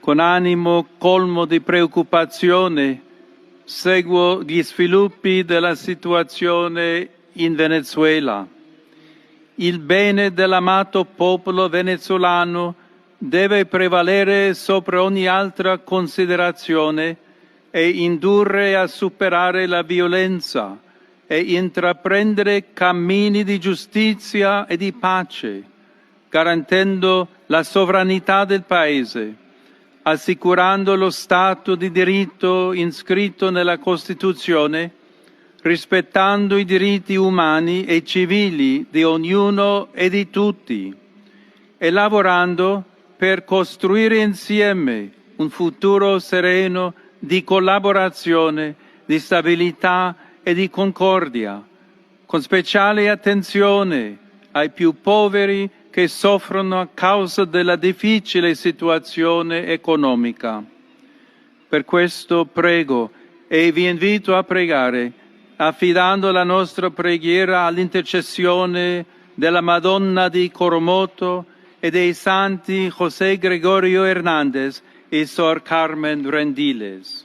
Con animo colmo di preoccupazione seguo gli sviluppi della situazione in Venezuela. Il bene dell'amato popolo venezuelano deve prevalere sopra ogni altra considerazione e indurre a superare la violenza e intraprendere cammini di giustizia e di pace, garantendo la sovranità del Paese, assicurando lo Stato di diritto inscritto nella Costituzione, rispettando i diritti umani e civili di ognuno e di tutti, e lavorando per costruire insieme un futuro sereno di collaborazione, di stabilità e di concordia, con speciale attenzione ai più poveri che soffrono a causa della difficile situazione economica. Per questo prego e vi invito a pregare, affidando la nostra preghiera all'intercessione della Madonna di Coromoto e dei santi José Gregorio Hernández e Sor Carmen Rendiles.